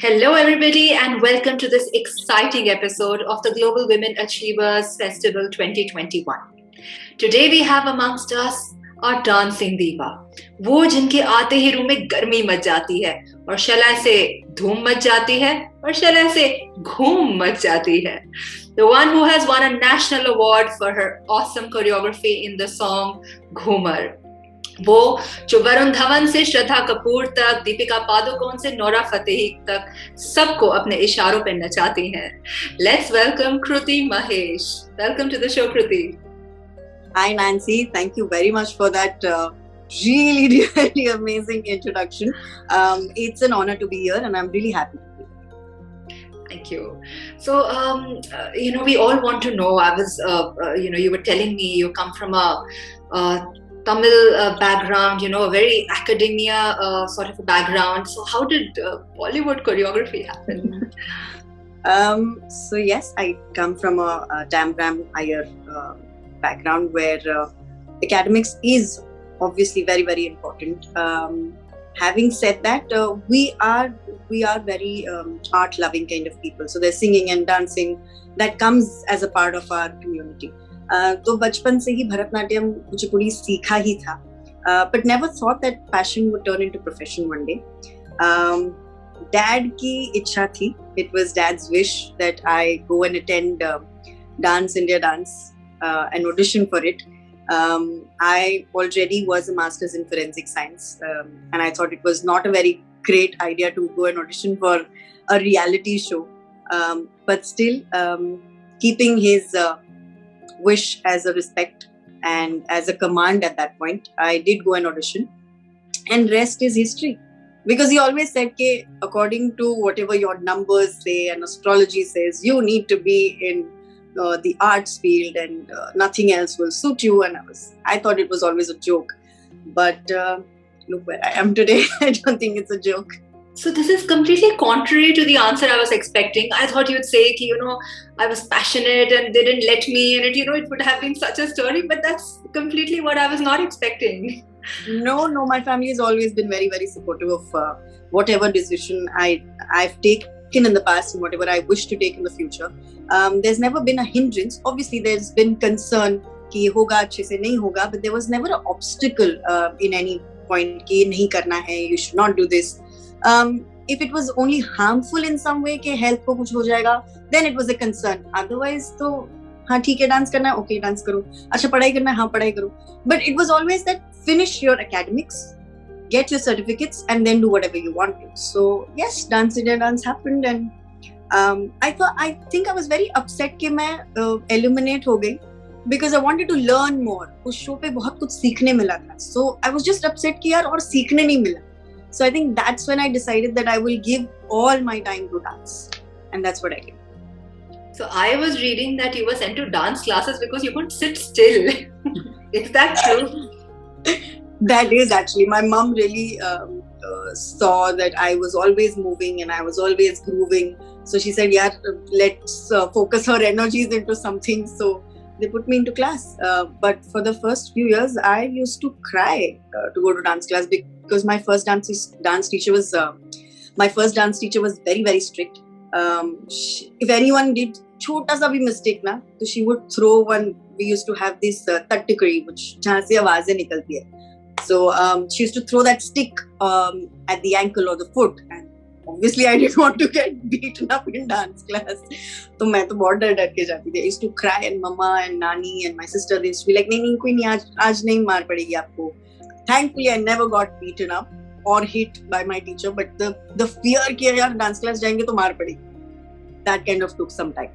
Hello, everybody, and welcome to this exciting episode of the Global Women Achievers Festival 2021. Today, we have amongst us our dancing diva, वो जिनके आते ही room में गर्मी much जाती है और शलय से धूम मच जाती है और शलय से घूम मच जाती है. The one who has won a national award for her awesome choreography in the song Ghoomar. वो जो वरुण धवन से श्रद्धा कपूर तक, दीपिका पादुकोण से नोरा फतेही तक सबको अपने इशारों पे नचाती हैं. Let's welcome Kruti Mahesh. Welcome to the show, Kruti. Hi Nancy, thank you very much for that really amazing introduction. It's an honor to be here and I'm really happy to be here. Thank you. So, we all want to know, you were telling me you come from a Tamil background, a very academia sort of a background. So how did Bollywood choreography happen? So yes, I come from a Tamram higher background where academics is obviously very important. Having said that, we are very art loving kind of people. So there's singing and dancing that comes as a part of our community. तो बचपन से ही भरतनाट्यम कुचिपुड़ी सीखा ही था, but never thought that passion would turn into profession one day. Dad की इच्छा थी, it was dad's wish that I go and attend Dance India Dance and audition for it. I already was a master's in forensic science, and I thought it was not a very great idea to go and audition for a reality show, but still keeping his wish as a respect and as a command at that point, I did go and audition, and rest is history. Because he always said, "Ke according to whatever your numbers say and astrology says, you need to be in the arts field and nothing else will suit you." And I thought it was always a joke, but look where I am today. I don't think it's a joke. So this is completely contrary to the answer I was expecting. I thought you'd say, I was passionate and they didn't let me, and it would have been such a story. But that's completely what I was not expecting. No, my family has always been very supportive of whatever decision I've taken in the past and whatever I wish to take in the future. There's never been a hindrance. Obviously, there's been concern कि ये होगा अच्छे से नहीं होगा, but there was never an obstacle in any point कि ये नहीं करना है, you should not do this. If it was only harmful in some way कि health को कुछ हो जाएगा, then it was a concern. Otherwise तो हाँ ठीक है डांस करना है, okay डांस करो, अच्छा पढ़ाई करना है, हाँ पढ़ाई करो. But it was always that finish your academics, get your certificates, and then do whatever you want to. So yes, Dance India Dance happened, and I think I was very upset कि मैं eliminate हो गई because I wanted to learn more. उस show पे बहुत कुछ सीखने मिला था. So I was just upset कि यार और सीखने नहीं मिला. So I think that's when I decided that I will give all my time to dance, and that's what I did. So I was reading that you were sent to dance classes because you couldn't sit still. Is that true? That is actually, my mom really saw that I was always moving and I was always grooving. So she said, yeah, let's focus her energies into something. So they put me into class. But for the first few years, I used to cry to go to dance class because my first dance teacher was very strict. If anyone did छोटा सा भी mistake ना, तो she would throw one. We used to have this tattikari, which जहाँ से आवाजें निकलती है. So she used to throw that stick at the ankle or the foot, and obviously I didn't want to get beaten up in dance class. तो मैं तो बहुत डर के जाती थी. I used to cry, and mama and nani and my sister, they used to be like, नहीं कोई नहीं, आज नहीं मार पड़ेगी आपको. Thankfully, I never got beaten up or hit by my teacher, but the fear कि यार dance class जाएंगे तो मार पड़ेगी, that kind of took some time.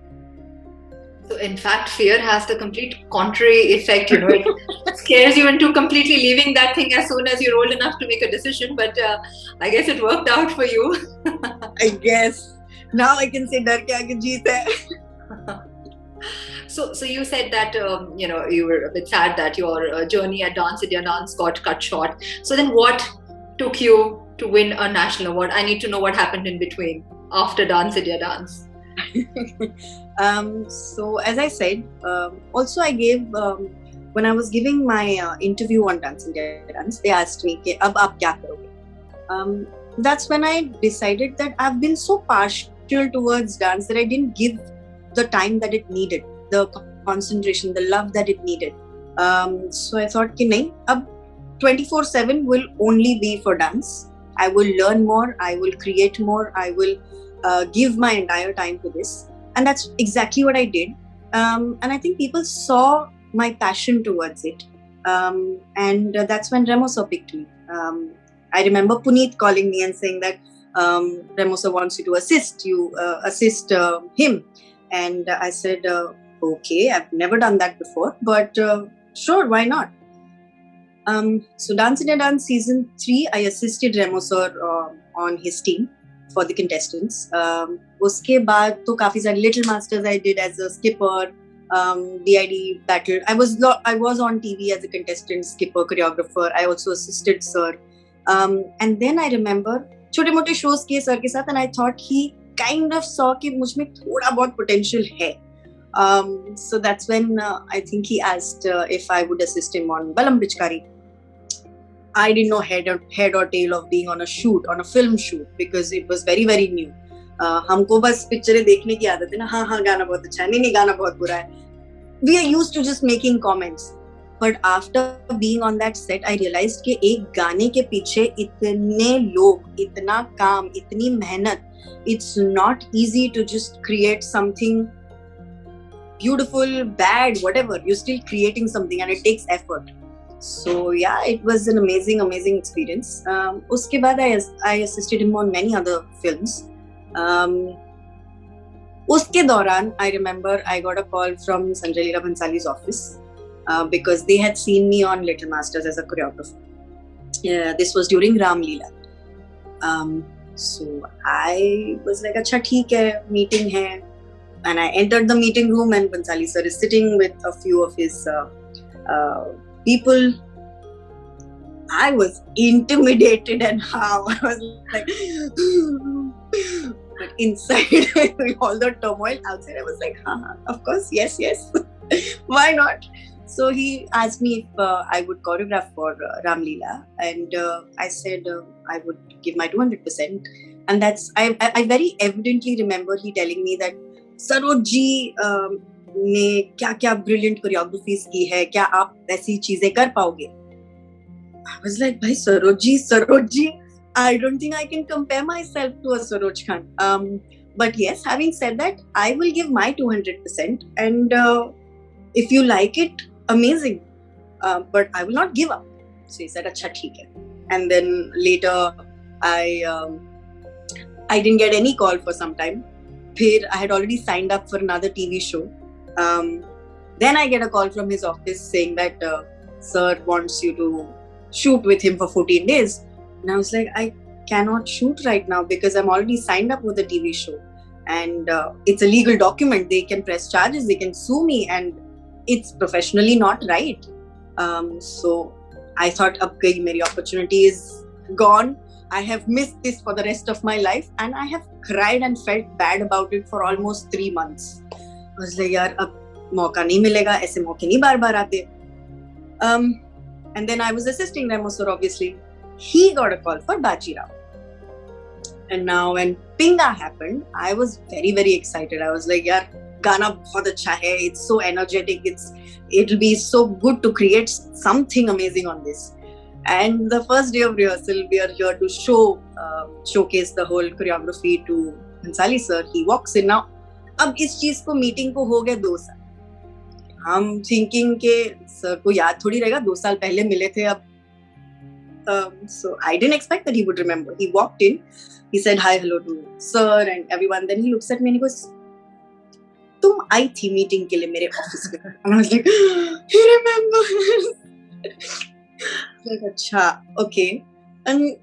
So in fact, fear has the complete contrary effect. It scares you into completely leaving that thing as soon as you're old enough to make a decision. But I guess it worked out for you. I guess now I can say डर के आगे जीत है. So you said that you were a bit sad that your journey at Dance India Dance got cut short. So then, what took you to win a national award? I need to know what happened in between after Dance India Dance. So as I said, also I gave when I was giving my interview on Dance India Dance, they asked me कि अब आप क्या करोगे? that's when I decided that I've been so partial towards dance that I didn't give the time that it needed, the concentration, the love that it needed. So I thought कि नहीं, अब 24/7 will only be for dance. I will learn more, I will create more, I will give my entire time to this. And that's exactly what I did. And I think people saw my passion towards it. And that's when Remo sir picked me. I remember Puneet calling me and saying that Remo sir wants you to assist him. And I said, okay, I've never done that before, but sure, why not? So Dance India Dance Season 3, I assisted Remo sir on his team for the contestants. Uske baad to काफी सारे Little Masters I did as a skipper, DID battle. I was on TV as a contestant, skipper, choreographer. I also assisted sir. And then I remember छोटे मोटे shows किए sir के साथ, and I thought he kind of saw कि मुझ में थोड़ा बहुत potential है. So that's when I think he asked if I would assist him on Balam Pichkari. I didn't know head or tail of being on a film shoot, because it was very, very new. हमको बस पिक्चरें देखने की आदत है ना, हाँ गाना बहुत अच्छा है, नहीं गाना बहुत बुरा है. We are used to just making comments. But after being on that set, I realized कि एक गाने के पीछे इतने लोग, इतना काम, इतनी मेहनत. It's not easy to just create something beautiful, bad, whatever. You're still creating something, and it takes effort. So yeah, it was an amazing experience. Uske baad I assisted him on many other films. Uske dauran, I remember I got a call from Sanjay Leela Bhansali's office because they had seen me on Little Masters as a choreographer. This was during Ram Leela. So I was like, "Acha, theek hai, meeting hai." And I entered the meeting room, and Bhansali sir is sitting with a few of his people. I was intimidated, and how I was like, but inside all the turmoil, outside I was like, of course, yes, why not? So he asked me if I would choreograph for Ram Leela, and I said I would give my 200%. And that's I very evidently remember he telling me that Saroj ji ने क्या brilliant choreographies की है, क्या आप ऐसी चीजें कर पाओगे? I was like, भाई Saroj ji, I don't think I can compare myself to a Saroj Khan. But yes, having said that, I will give my 200%, and if you like it, amazing. But I will not give up. So he said, अच्छा ठीक है. And then later, I didn't get any call for some time. I had already signed up for another TV show. Then I get a call from his office saying that sir wants you to shoot with him for 14 days. And I was like, I cannot shoot right now because I'm already signed up with a TV show. And it's a legal document. They can press charges, they can sue me, and it's professionally not right. So I thought, ab gayi, meri opportunity is gone. I have missed this for the rest of my life, and I have cried and felt bad about it for almost 3 months. I was like, yaar, ab mauka nahi milega, aise mauke nahi baar aate. And then I was assisting Remo sir, obviously. He got a call for Bachi Rao. And now when Pinga happened, I was very, very excited. I was like, yaar, Gana bahut acha hai. It's so energetic. It'll be so good to create something amazing on this. And the first day of rehearsal, we are here to showcase the whole choreography to Bhansali sir. He walks in now. अब इस चीज को meeting को हो गए 2 साल. हम thinking के सर को याद थोड़ी रहेगा, 2 साल पहले मिले थे अब. So I didn't expect that he would remember. He walked in, he said hi, hello to sir and everyone. Then he looks at me and he goes, तुम आई थी मीटिंग के लिए मेरे ऑफिस में. And I was like, he remembers. Like, acha, okay. And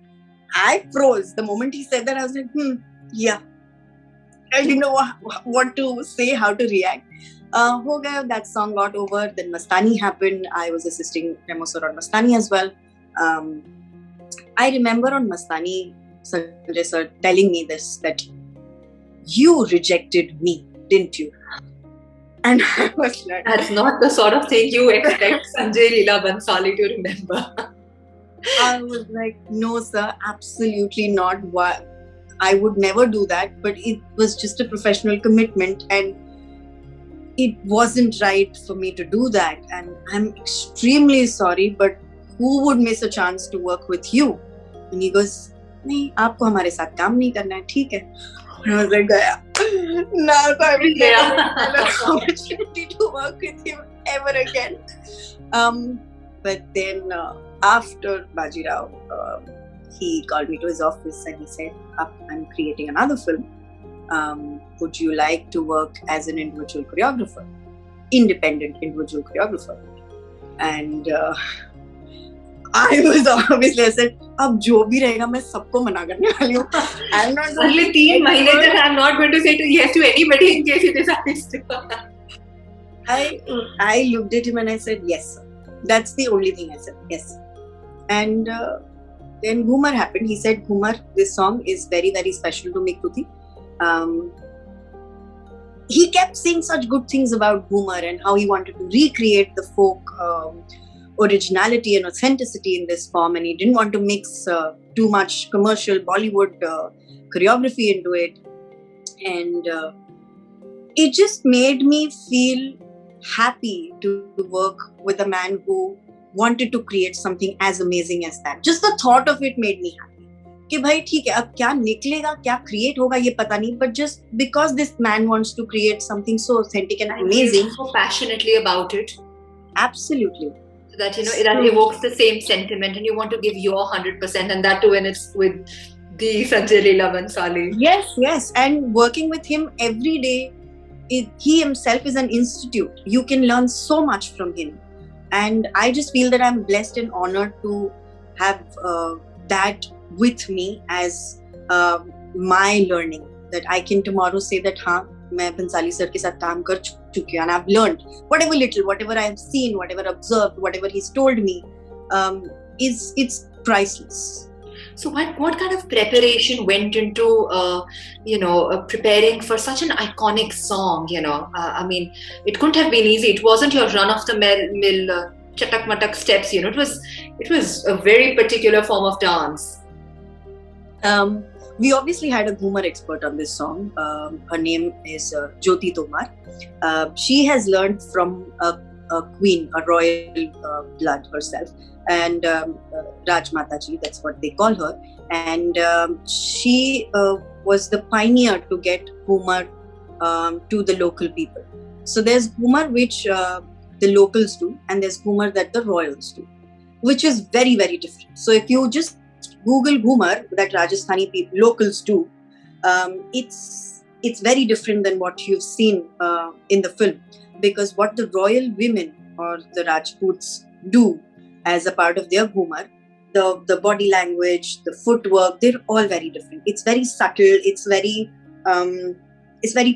I froze. The moment he said that, I was like, yeah. I didn't know what to say, how to react. Ho gaya, that song got over. Then Mastani happened. I was assisting Remo sir on Mastani as well. I remember on Mastani, Sanjay sir telling me this, that you rejected me, didn't you? And I was like, that's not the sort of thing you expect Sanjay Leela Bhansali to remember. I was like, no, sir, absolutely not. Why? I would never do that. But it was just a professional commitment, and it wasn't right for me to do that. And I'm extremely sorry, but who would miss a chance to work with you? And he goes, नहीं आपको हमारे साथ काम नहीं करना है, ठीक है. And I was like, गया. Now I will never get an opportunity to work with him ever again. But then after Bajirao, he called me to his office and he said, I'm creating another film. Would you like to work as an individual choreographer? Independent individual choreographer. And I was obviously, I said, अब जो भी रहेगा मैं सबको मना करने वाली हूँ. I'm not only 3 महीने तक I'm not going to say yes to anybody in case he decides to. I looked at him and I said, yes, sir. That's the only thing I said, yes. And then Ghoomar happened. He said, Ghoomar, this song is very, very special to me, Kruti. He kept saying such good things about Ghoomar and how he wanted to recreate the folk originality and authenticity in this form, and he didn't want to mix too much commercial Bollywood choreography into it. And it just made me feel happy to work with a man who wanted to create something as amazing as that. Just the thought of it made me happy. कि भाई ठीक है, अब क्या निकलेगा, क्या create होगा ये पता नहीं, but just because this man wants to create something so authentic and amazing, so passionately about it, absolutely, that that evokes the same sentiment, and you want to give your 100%, and that too when it's with the Sanjay, Leela, Bhansali. Yes, and working with him every day, he himself is an institute. You can learn so much from him, and I just feel that I'm blessed and honored to have that with me as my learning, that I can tomorrow say that हाँ मैं Bhansali sir के साथ काम कर चुकी हूँ, and I've learned whatever little, whatever I have seen, whatever observed, whatever he's told me, it's priceless. So what kind of preparation went into preparing for such an iconic song? I mean, it couldn't have been easy. It wasn't your run of the mill chatak matak steps. It was a very particular form of dance. We obviously had a Ghoomar expert on this song. Her name is Jyoti Tomar. She has learned from a queen, a royal blood herself, and Raj Mataji, that's what they call her. And she was the pioneer to get Ghoomar to the local people. So there's Ghoomar which the locals do, and there's Ghoomar that the royals do, which is very, very different. So if you just Google Ghoomar that Rajasthani locals do, it's very different than what you've seen in the film, because what the royal women or the Rajputs do as a part of their Ghoomar, the body language, the footwork, they're all very different. It's very subtle. It's very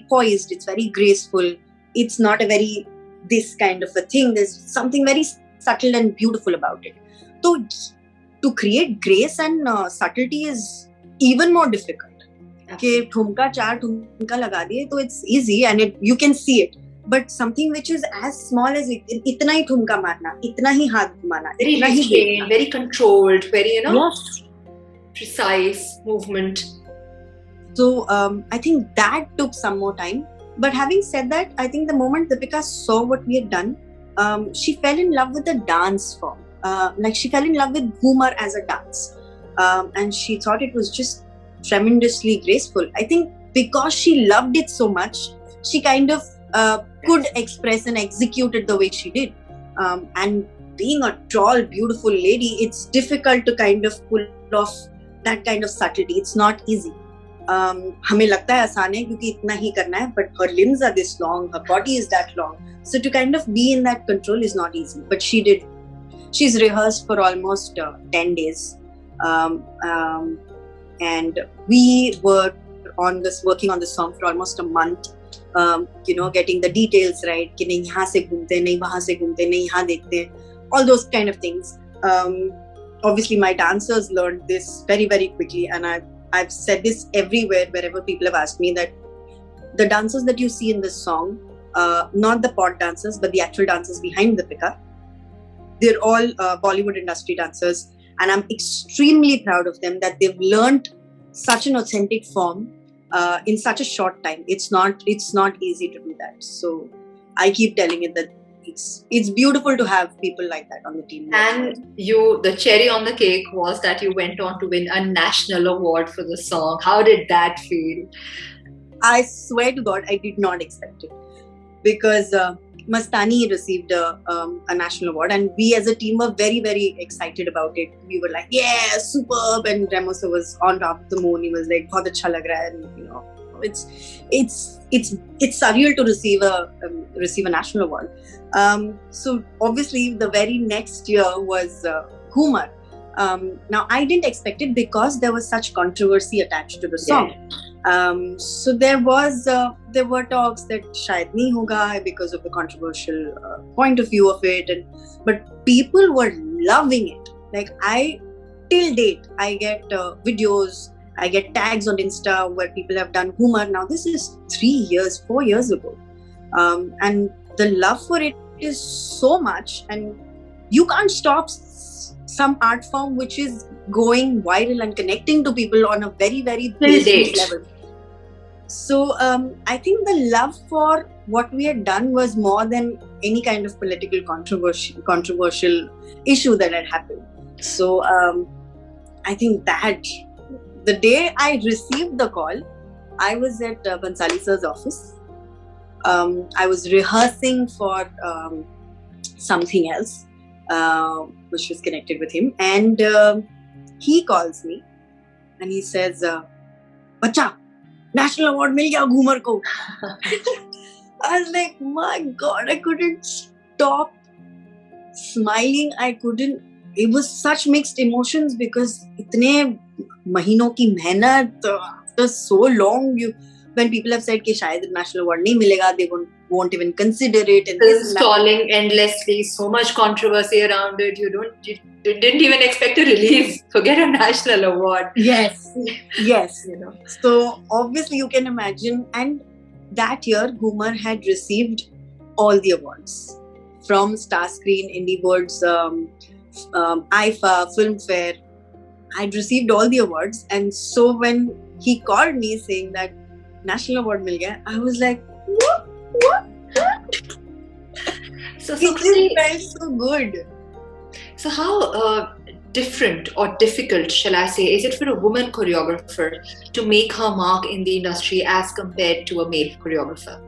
poised. It's very graceful. It's not a very this kind of a thing. There's something very subtle and beautiful about it. So to create grace and subtlety is even more difficult. कि ठुमका चार ठुमका लगा दिए तो it's easy and you can see it. But something which is as small as इतना ही ठुमका मारना, इतना ही हाथ घुमाना, very restrained, very controlled, very precise movement. So I think that took some more time. But having said that, I think the moment Deepika saw what we had done, she fell in love with the dance form. She fell in love with Ghoomar as a dance, and she thought it was just tremendously graceful. I think because she loved it so much, she kind of could express and execute it the way she did. And being a tall, beautiful lady, it's difficult to kind of pull off that kind of subtlety. It's not easy. हमें लगता है आसान है क्योंकि इतना ही करना है, but her limbs are this long, her body is that long, so to kind of be in that control is not easy. But she did. She's rehearsed for almost 10 days, and we were working on this song for almost a month. Getting the details right, कि नहीं यहाँ से घूमते, नहीं वहाँ से घूमते, नहीं यहाँ देखते, all those kind of things. Obviously my dancers learned this very, very quickly, and I've said this everywhere wherever people have asked me that the dancers that you see in this song, not the pot dancers but the actual dancers behind Deepika, they're all Bollywood industry dancers. and I'm extremely proud of them that they've learned such an authentic form in such a short time. It's not easy to do that. So I keep telling it that it's beautiful to have people like that on the team. And the cherry on the cake was that you went on to win a national award for the song. How did that feel? I swear to God, I did not expect it, because Mastani received a national award, and we as a team were very, very excited about it. We were like, yeah, superb, and Remo sir was on top of the moon. He was like, bahut acha lag raha hai, and you know, it's surreal to receive a national award. So obviously the very next year was Ghoomar. Now I didn't expect it because there was such controversy attached to the song. So there were talks that shayad nahi hoga because of the controversial point of view of it, but people were loving it. Like till date, I get videos, I get tags on Insta where people have done Ghoomar. Now this is 4 years ago, and the love for it is so much, and you can't stop some art form which is going viral and connecting to people on a very, very basic level. So I think the love for what we had done was more than any kind of political controversial issue that had happened. So I think that the day I received the call, I was at Bhansali sir's office. I was rehearsing for something else which was connected with him, and he calls me and he says, "Bacha, national award mil gaya Ghoomar ko." I was like, my God, I couldn't stop smiling. It was such mixed emotions because itne mahino ki mehnat, after so long, when people have said कि शायद national award नहीं मिलेगा, they won't even consider it. And stalling endlessly, so much controversy around it. You didn't even expect a release. Forget a national award. Yes. You know. So obviously you can imagine. And that year, Ghoomar had received all the awards from Star Screen, Indie Awards, IFA, Filmfare. I'd received all the awards, and so when he called me saying that national award mil gaya, I was like, what? So it felt so good. So how different or difficult, shall I say, is it for a woman choreographer to make her mark in the industry as compared to a male choreographer?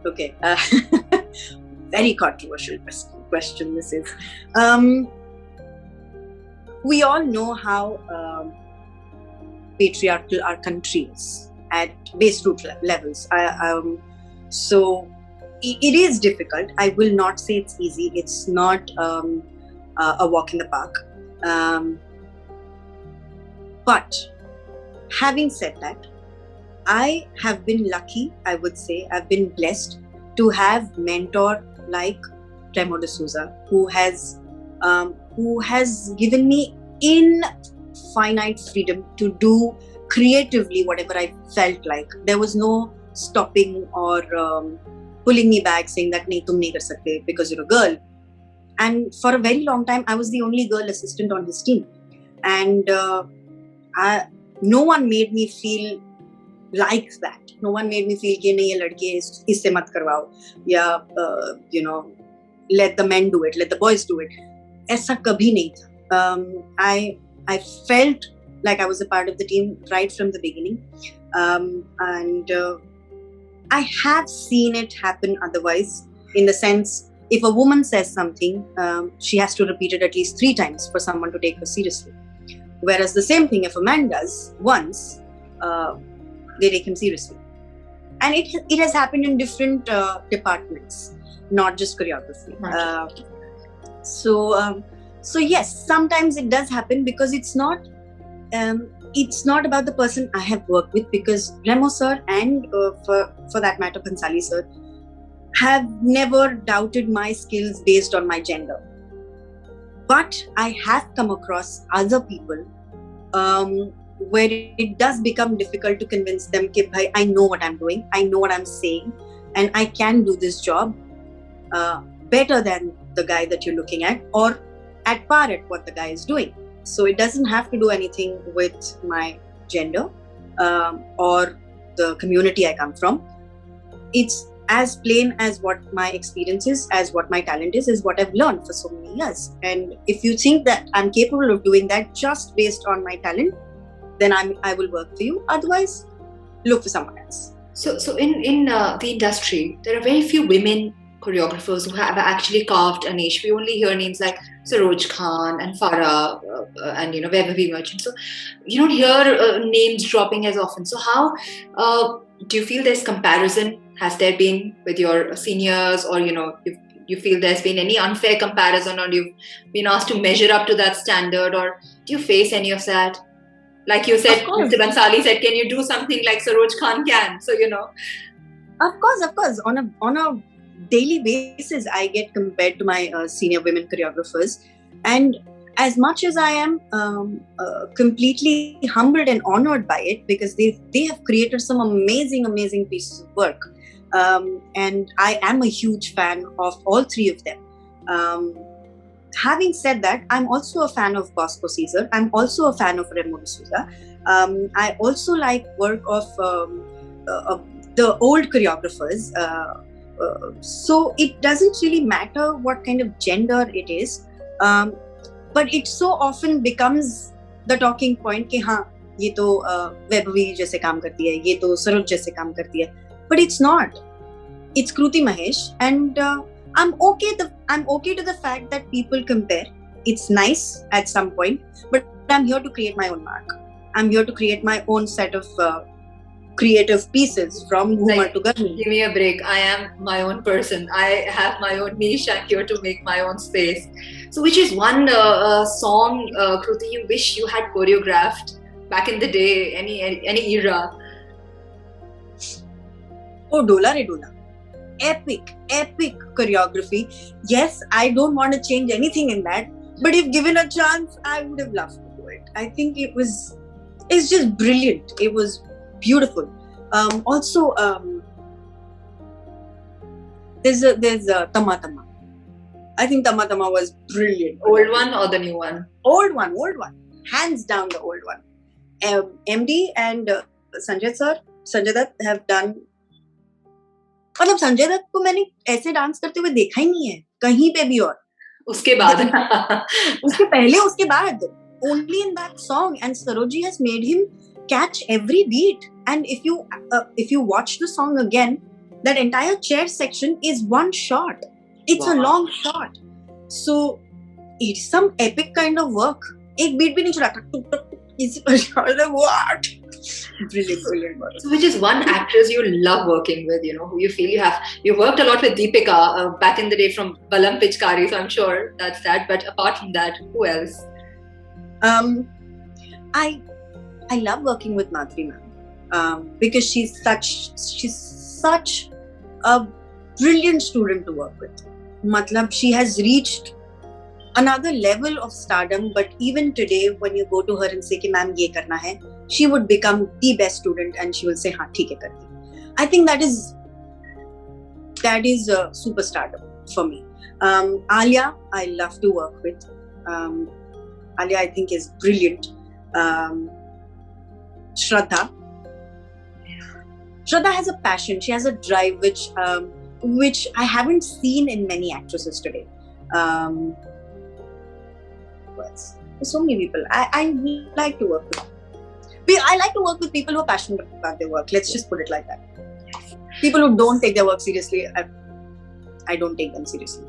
Okay, very controversial question this is. We all know how patriarchal our country is at base root levels. So it is difficult. I will not say it's easy. It's not a walk in the park. But having said that, I have been lucky, I would say. I've been blessed to have mentor like Remo D'Souza, who has given me infinite freedom to do creatively whatever I felt like. There was no stopping or pulling me back saying that nahi, tum nahi kar sakte because you're a girl. And for a very long time, I was the only girl assistant on his team. And no one made me feel like that. No one made me feel कि नहीं ये लड़की है इससे मत करवाओ या let the men do it, let the boys do it. ऐसा कभी नहीं था. I felt like I was a part of the team right from the beginning, and I have seen it happen otherwise, in the sense if a woman says something, she has to repeat it at least 3 times for someone to take her seriously. Whereas the same thing if a man does once, they take him seriously. And it has happened in different departments, not just choreography. So yes, sometimes it does happen because it's not about the person I have worked with, because Remo sir and for that matter Bhansali sir have never doubted my skills based on my gender. But I have come across other people where it does become difficult to convince them that bhai, I know what I'm doing, I know what I'm saying, and I can do this job better than the guy that you're looking at, or at par at what the guy is doing. So it doesn't have to do anything with my gender or the community I come from. It's as plain as what my experience is, as what my talent is what I've learned for so many years. And if you think that I'm capable of doing that just based on my talent, then I will work for you. Otherwise, look for someone else. So in the industry, there are very few women choreographers who have actually carved a niche. We only hear names like Saroj Khan and Farah and Vaibhavi Merchant. So you don't hear names dropping as often. So how do you feel there's comparison? Has there been with your seniors, or you feel there's been any unfair comparison, or you've been asked to measure up to that standard, or do you face any of that? Like you said, Mr. Bhansali said, can you do something like Saroj Khan can? So, Of course. On a daily basis, I get compared to my senior women choreographers. And as much as I am completely humbled and honored by it, because they have created some amazing pieces of work. And I am a huge fan of all three of them. Having said that, I'm also a fan of Bosco Caesar. I'm also a fan of Remo D'Souza. I also like work of the old choreographers. So it doesn't really matter what kind of gender it is. But it so often becomes the talking point कि हाँ ये तो Vaibhavi जैसे काम करती है, ये तो सरोज जैसे काम करती है. But it's not. It's Kruti Mahesh, and I'm okay to the fact that people compare. It's nice at some point, but I'm here to create my own mark. I'm here to create my own set of creative pieces from Ghoomar to Garmi. Give me a break. I am my own person. I have my own niche. I'm here to make my own space. So which is one song, Kruti, you wish you had choreographed back in the day, any era? Oh, Dola Re Dola. Epic choreography. Yes, I don't want to change anything in that, but if given a chance, I would have loved to do it. I think it's just brilliant. It was beautiful. Also, there's Tama Tama. I think Tama Tama was brilliant. Old one or the new one? Old one. Hands down the old one. MD and Sanjay sir, Sanjay Dutt have done. मतलब संजय दत्त को मैंने ऐसे dance करते हुए देखा ही नहीं है कहीं पे भी और उसके बाद उसके पहले उसके बाद only in that song, and Saroji has made him catch every beat. And if you watch the song again, that entire chair section is one shot. It's a long shot. So it's some epic kind of work. एक beat भी नहीं छुड़ा. What? Brilliant work. So which is one actress you love working with, who you feel you worked a lot with Deepika back in the day from Balam Pichkari, so I'm sure that's that. But apart from that, who else? I love working with Madhuri ma'am because she's such a brilliant student to work with. Matlab, she has reached another level of stardom, but even today when you go to her and say कि ma'am ये करना है, she would become the best student and she will say हाँ ठीक है करती. I think that is super stardom for me. Alia, I love to work with. Alia, I think, is brilliant. Shraddha has a passion. She has a drive which I haven't seen in many actresses today. There's so many people I like to work with. I like to work with people who are passionate about their work. Let's just put it like that. People who don't take their work seriously, I don't take them seriously.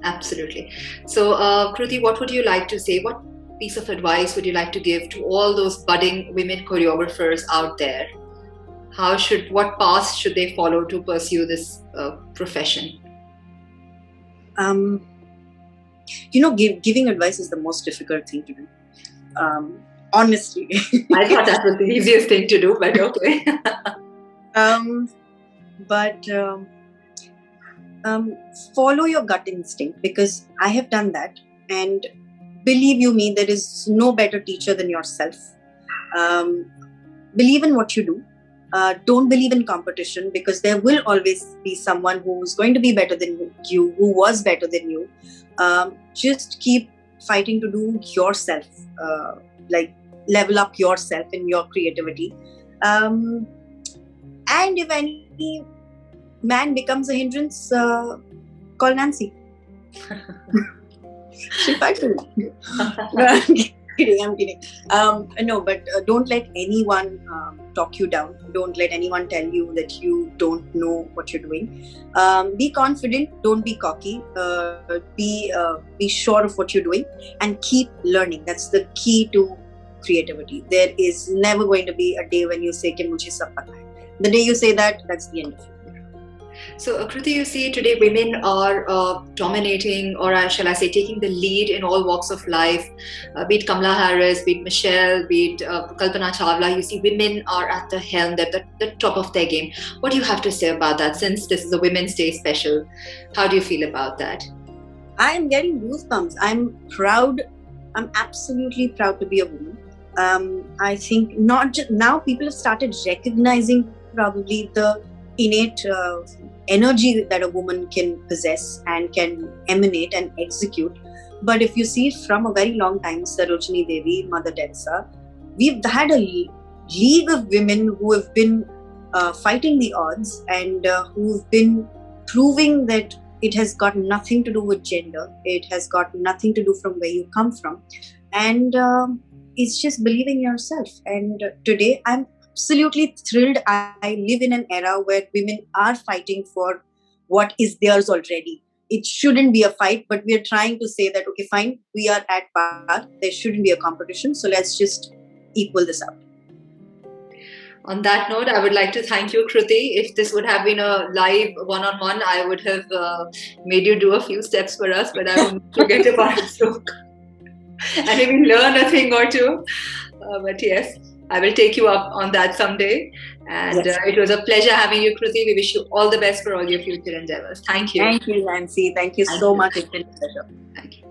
Absolutely. So, Kruti, what would you like to say? What piece of advice would you like to give to all those budding women choreographers out there? What path should they follow to pursue this profession? Giving advice is the most difficult thing to do. Honestly. I thought that was the easiest thing to do, but okay. Follow your gut instinct, because I have done that, and believe you me, there is no better teacher than yourself. Believe in what you do. Don't believe in competition, because there will always be someone who is going to be better than you, who was better than you, Just keep fighting to do yourself, like level up yourself in your creativity. And if any man becomes a hindrance, call Nancy. She fights with me. I'm kidding. No, but don't let anyone talk you down. Don't let anyone tell you that you don't know what you're doing. Be confident. Don't be cocky. Be sure of what you're doing and keep learning. That's the key to creativity. There is never going to be a day when you say कि मुझे सब पता है. The day you say that, that's the end of it. So, Kruti, you see, today women are dominating, or shall I say, taking the lead in all walks of life. Be it Kamala Harris, be it Michelle, be it Kalpana Chawla. You see, women are at the helm, they're the top of their game. What do you have to say about that? Since this is a Women's Day special, how do you feel about that? I am getting goosebumps. I'm proud. I'm absolutely proud to be a woman. I think not just now people have started recognizing probably the innate energy that a woman can possess and can emanate and execute. But if you see from a very long time, Sarojini Devi, Mother Teresa, we've had a league of women who have been fighting the odds and who've been proving that it has got nothing to do with gender. It has got nothing to do from where you come from. And it's just believing in yourself. And today I'm absolutely thrilled. I live in an era where women are fighting for what is theirs already. It shouldn't be a fight, but we are trying to say that, okay, fine, we are at par. There shouldn't be a competition. So let's just equal this out. On that note, I would like to thank you, Kruti. If this would have been a live one-on-one, I would have made you do a few steps for us, but I will forget about it soon. And maybe learn a thing or two. But yes, I will take you up on that someday. And Yes. It was a pleasure having you, Kruti. We wish you all the best for all your future endeavors. Thank you. Thank you, Nancy. Thank you so much. It's been a pleasure. Thank you.